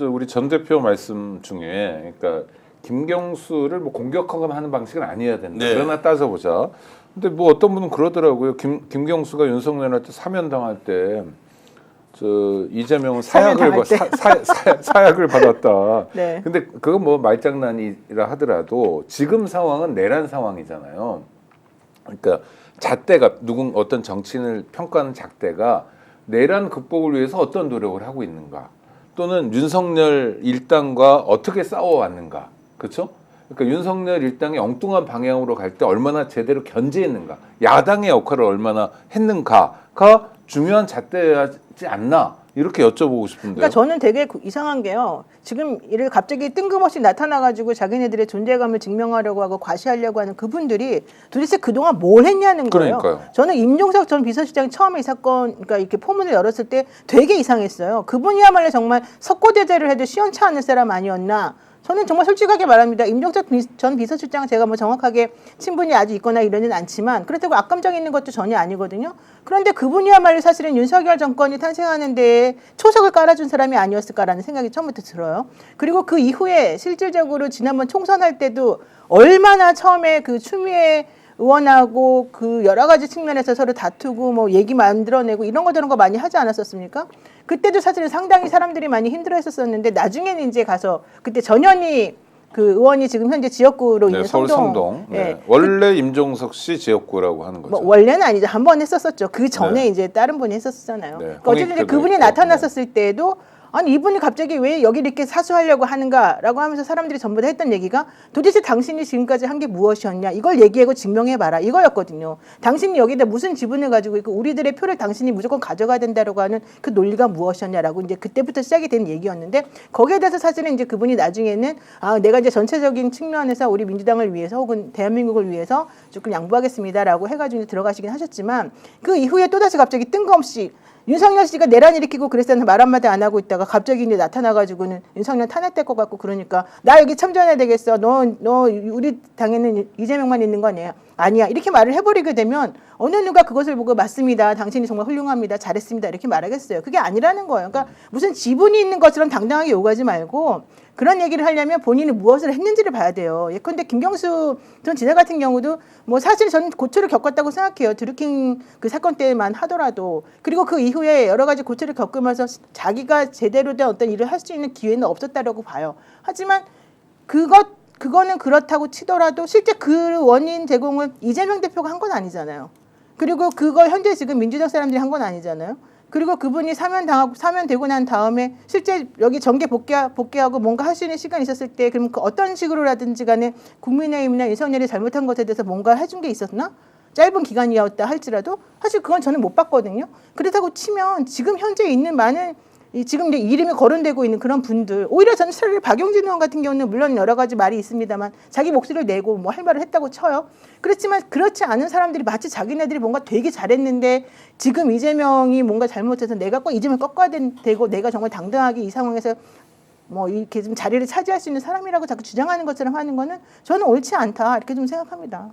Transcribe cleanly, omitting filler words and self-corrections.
우리 전 대표 말씀 중에 그러니까 김경수를 뭐 공격하거나 하는 방식은 아니어야 된다. 네. 그러나 따져보자. 근데 뭐 어떤 분은 그러더라고요. 김경수가 윤석열한테 사면 당할 때 이재명은 사약을 받았다. 네. 근데 그건 뭐 말장난이라 하더라도 지금 상황은 내란 상황이잖아요. 그러니까 잣대가 어떤 정치인을 평가하는 잣대가 내란 극복을 위해서 어떤 노력을 하고 있는가, 또는 윤석열 일당과 어떻게 싸워왔는가, 그렇죠? 그러니까 윤석열 일당이 엉뚱한 방향으로 갈 때 얼마나 제대로 견제했는가, 야당의 역할을 얼마나 했는가가 중요한 잣대지 않나, 이렇게 여쭤보고 싶은데요. 그러니까 저는 되게 이상한 게요. 지금 이를 갑자기 뜬금없이 나타나가지고 자기네들의 존재감을 증명하려고 하고 과시하려고 하는 그분들이 도대체 그동안 뭘 했냐는 거예요. 그러니까요. 저는 임종석 전 비서실장이 처음에 이 사건, 그러니까 이렇게 포문을 열었을 때 되게 이상했어요. 그분이야말로 정말 석고대죄를 해도 시원치 않을 사람 아니었나. 저는 정말 솔직하게 말합니다. 임종석 전 비서실장은 제가 뭐 정확하게 친분이 아주 있거나 이러진 않지만 그렇다고 악감정 있는 것도 전혀 아니거든요. 그런데 그분이야말로 사실은 윤석열 정권이 탄생하는 데에 초석을 깔아준 사람이 아니었을까라는 생각이 처음부터 들어요. 그리고 그 이후에 실질적으로 지난번 총선할 때도 얼마나 처음에 그 추미애 의원하고 그 여러 가지 측면에서 서로 다투고 뭐 얘기 만들어내고 이런 거 저런 거 많이 하지 않았었습니까? 그때도 사실은 상당히 사람들이 많이 힘들어했었는데 나중에는 이제 가서 그때 전현희 그 의원이 지금 현재 지역구로 있는 서울 성동. 네. 네. 원래 임종석 씨 지역구라고 하는 거죠. 뭐 원래는 아니죠. 한 번 했었었죠. 그 전에 네. 이제 다른 분이 했었잖아요. 네. 그러니까 어쨌든 이제 그분이 있고. 나타났었을 때에도 아니 이분이 갑자기 왜 여기를 이렇게 사수하려고 하는가라고 하면서 사람들이 전부 다 했던 얘기가 도대체 당신이 지금까지 한 게 무엇이었냐, 이걸 얘기하고 증명해봐라, 이거였거든요. 당신이 여기다 무슨 지분을 가지고 있고 우리들의 표를 당신이 무조건 가져가야 된다라고 하는 그 논리가 무엇이었냐라고 이제 그때부터 시작이 된 얘기였는데, 거기에 대해서 사실은 이제 그분이 나중에는 내가 이제 전체적인 측면에서 우리 민주당을 위해서 혹은 대한민국을 위해서 조금 양보하겠습니다라고 해가지고 이제 들어가시긴 하셨지만, 그 이후에 또다시 갑자기 뜬금없이 윤석열 씨가 내란 일으키고 그랬을 때는 말 한마디 안 하고 있다가 갑자기 이제 나타나가지고는 윤석열 탄핵될 것 같고 그러니까 나 여기 참전해야 되겠어. 너 우리 당에는 이재명만 있는 거 아니야? 아니야. 이렇게 말을 해버리게 되면 어느 누가 그것을 보고 맞습니다. 당신이 정말 훌륭합니다. 잘했습니다. 이렇게 말하겠어요. 그게 아니라는 거예요. 그러니까 무슨 지분이 있는 것처럼 당당하게 요구하지 말고 그런 얘기를 하려면 본인이 무엇을 했는지를 봐야 돼요. 예컨대 김경수 전 지사 같은 경우도 뭐 사실 저는 고초를 겪었다고 생각해요. 드루킹 그 사건 때만 하더라도. 그리고 그 이후에 여러 가지 고초를 겪으면서 자기가 제대로 된 어떤 일을 할 수 있는 기회는 없었다라고 봐요. 하지만 그거는 그렇다고 치더라도 실제 그 원인 제공을 이재명 대표가 한 건 아니잖아요. 그리고 그걸 현재 지금 민주당 사람들이 한 건 아니잖아요. 그리고 그분이 사면되고 난 다음에 실제 여기 정계 복귀하고 뭔가 할 수 있는 시간이 있었을 때 그럼 그 어떤 식으로라든지 간에 국민의힘이나 윤석열이 잘못한 것에 대해서 뭔가 해준 게 있었나? 짧은 기간이었다 할지라도 사실 그건 저는 못 봤거든요. 그렇다고 치면 지금 현재 있는 많은 지금 이제 이름이 거론되고 있는 그런 분들, 오히려 저는 차라리 박용진 의원 같은 경우는 물론 여러 가지 말이 있습니다만 자기 목소리를 내고 뭐 할 말을 했다고 쳐요. 그렇지만 그렇지 않은 사람들이 마치 자기네들이 뭔가 되게 잘했는데 지금 이재명이 뭔가 잘못해서 내가 꼭 이재명 꺾어야 되고 내가 정말 당당하게 이 상황에서 뭐 이렇게 좀 자리를 차지할 수 있는 사람이라고 자꾸 주장하는 것처럼 하는 거는 저는 옳지 않다 이렇게 좀 생각합니다.